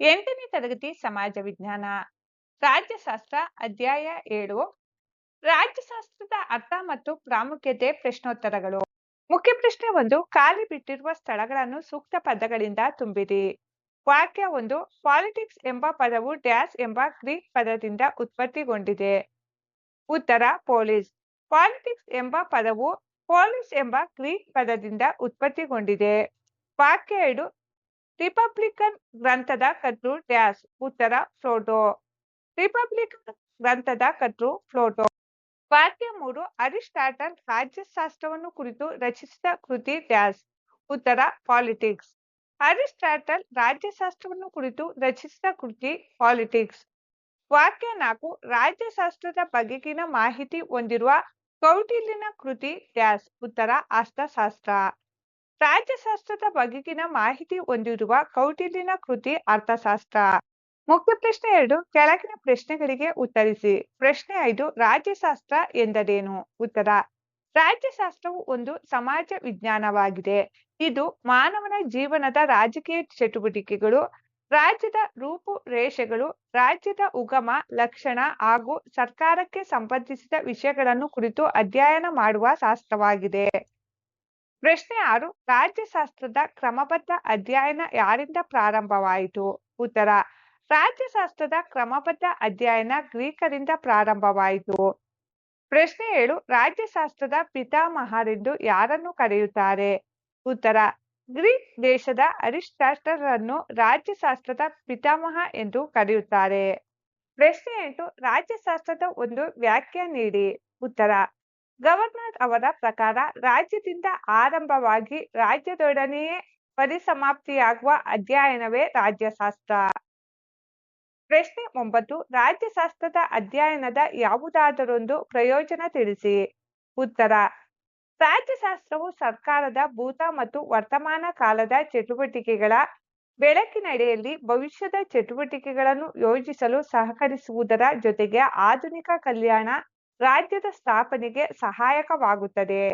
8ನೇ ತರಗತಿ ಸಮಾಜ ವಿಜ್ಞಾನ ರಾಜ್ಯಶಾಸ್ತ್ರ ಅಧ್ಯಾಯ 7 ರಾಜ್ಯಶಾಸ್ತ್ರದ ಅರ್ಥ ಮತ್ತು ಪ್ರಾಮುಖ್ಯತೆ ಪ್ರಶ್ನೋತ್ತರಗಳು. ಮುಖ್ಯ ಪ್ರಶ್ನೆ 1. ಖಾಲಿ ಬಿಟ್ಟಿರುವ ಸ್ಥಳಗಳನ್ನು ಸೂಕ್ತ ಪದಗಳಿಂದ ತುಂಬಿರಿ. ವಾಕ್ಯ 1. ಪಾಲಿಟಿಕ್ಸ್ ಎಂಬ ಪದವು ಡ್ಯಾಶ್ ಎಂಬ ಗ್ರೀಕ್ ಪದದಿಂದ ಉತ್ಪತ್ತಿಗೊಂಡಿದೆ. ಉತ್ತರ ಪೊಲೀಸ್. ಪಾಲಿಟಿಕ್ಸ್ ಎಂಬ ಪದವು ಪೊಲೀಸ್ ಎಂಬ ಗ್ರೀಕ್ ಪದದಿಂದ ಉತ್ಪತ್ತಿಗೊಂಡಿದೆ. ವಾಕ್ಯ 2. ರಿಪಬ್ಲಿಕನ್ ಗ್ರಂಥದ ಕರ್ತೃ ಡ್ಯಾಶ್. ಉತ್ತರ ಪ್ಲೂಟೋ. ರಿಪಬ್ಲಿಕನ್ ಗ್ರಂಥದ ಕರ್ತೃ ಪ್ಲೂಟೋ. ವಾಕ್ಯ 3. ಅರಿಸ್ಟಾಟಲ್ ರಾಜ್ಯಶಾಸ್ತ್ರವನ್ನು ಕುರಿತು ರಚಿಸಿದ ಕೃತಿ ಡ್ಯಾಶ್. ಉತ್ತರ ಪಾಲಿಟಿಕ್ಸ್. ಅರಿಸ್ಟಾಟಲ್ ರಾಜ್ಯಶಾಸ್ತ್ರವನ್ನು ಕುರಿತು ರಚಿಸಿದ ಕೃತಿ ಪಾಲಿಟಿಕ್ಸ್. ವಾಕ್ಯ 4. ರಾಜ್ಯಶಾಸ್ತ್ರದ ಬಗೆಗಿನ ಮಾಹಿತಿ ಹೊಂದಿರುವ ಕೌಟಿಲ್ಯನ ಕೃತಿ ಡ್ಯಾಶ್. ಉತ್ತರ ಅರ್ಥಶಾಸ್ತ್ರ. ರಾಜ್ಯಶಾಸ್ತ್ರದ ಬಗೆಗಿನ ಮಾಹಿತಿ ಹೊಂದಿರುವ ಕೌಟಿಲ್ಯನ ಕೃತಿ ಅರ್ಥಶಾಸ್ತ್ರ. ಮುಖ್ಯ ಪ್ರಶ್ನೆ 2. ಕೆಳಗಿನ ಪ್ರಶ್ನೆಗಳಿಗೆ ಉತ್ತರಿಸಿ. ಪ್ರಶ್ನೆ 5. ರಾಜ್ಯಶಾಸ್ತ್ರ ಎಂದರೇನು? ಉತ್ತರ. ರಾಜ್ಯಶಾಸ್ತ್ರವು ಒಂದು ಸಮಾಜ ವಿಜ್ಞಾನವಾಗಿದೆ. ಇದು ಮಾನವನ ಜೀವನದ ರಾಜಕೀಯ ಚಟುವಟಿಕೆಗಳು, ರಾಜ್ಯದ ರೂಪುರೇಷೆಗಳು, ರಾಜ್ಯದ ಉಗಮ, ಲಕ್ಷಣ ಹಾಗೂ ಸರ್ಕಾರಕ್ಕೆ ಸಂಬಂಧಿಸಿದ ವಿಷಯಗಳನ್ನು ಕುರಿತು ಅಧ್ಯಯನ ಮಾಡುವ ಶಾಸ್ತ್ರವಾಗಿದೆ. ಪ್ರಶ್ನೆ 6. ರಾಜ್ಯಶಾಸ್ತ್ರದ ಕ್ರಮಬದ್ಧ ಅಧ್ಯಯನ ಯಾರಿಂದ ಪ್ರಾರಂಭವಾಯಿತು? ಉತ್ತರ. ರಾಜ್ಯಶಾಸ್ತ್ರದ ಕ್ರಮಬದ್ಧ ಅಧ್ಯಯನ ಗ್ರೀಕರಿಂದ ಪ್ರಾರಂಭವಾಯಿತು. ಪ್ರಶ್ನೆ 7. ರಾಜ್ಯಶಾಸ್ತ್ರದ ಪಿತಾಮಹರೆಂದು ಯಾರನ್ನು ಕರೆಯುತ್ತಾರೆ? ಉತ್ತರ. ಗ್ರೀಕ್ ದೇಶದ ಅರಿಸ್ಟಾಟಲರನ್ನು ರಾಜ್ಯಶಾಸ್ತ್ರದ ಪಿತಾಮಹ ಎಂದು ಕರೆಯುತ್ತಾರೆ. ಪ್ರಶ್ನೆ 8. ರಾಜ್ಯಶಾಸ್ತ್ರದ ಒಂದು ವ್ಯಾಖ್ಯೆ ನೀಡಿ. ಉತ್ತರ. ಗವರ್ನರ್ ಅವರ ಪ್ರಕಾರ ರಾಜ್ಯದಿಂದ ಆರಂಭವಾಗಿ ರಾಜ್ಯದೊಡನೆಯೇ ಪರಿಸಮಾಪ್ತಿಯಾಗುವ ಅಧ್ಯಯನವೇ ರಾಜ್ಯಶಾಸ್ತ್ರ. ಪ್ರಶ್ನೆ 9. ರಾಜ್ಯಶಾಸ್ತ್ರದ ಅಧ್ಯಯನದ ಯಾವುದಾದರೊಂದು ಪ್ರಯೋಜನ ತಿಳಿಸಿ. ಉತ್ತರ. ರಾಜ್ಯಶಾಸ್ತ್ರವು ಸರ್ಕಾರದ ಭೂತ ಮತ್ತು ವರ್ತಮಾನ ಕಾಲದ ಚಟುವಟಿಕೆಗಳ ಬೆಳಕಿನಡಿಯಲ್ಲಿ ಭವಿಷ್ಯದ ಚಟುವಟಿಕೆಗಳನ್ನು ಯೋಜಿಸಲು ಸಹಕರಿಸುವುದರ ಜೊತೆಗೆ ಆಧುನಿಕ ಕಲ್ಯಾಣ ರಾಜ್ಯದ ಸ್ಥಾಪನೆಗೆ ಸಹಾಯಕವಾಗುತ್ತದೆ.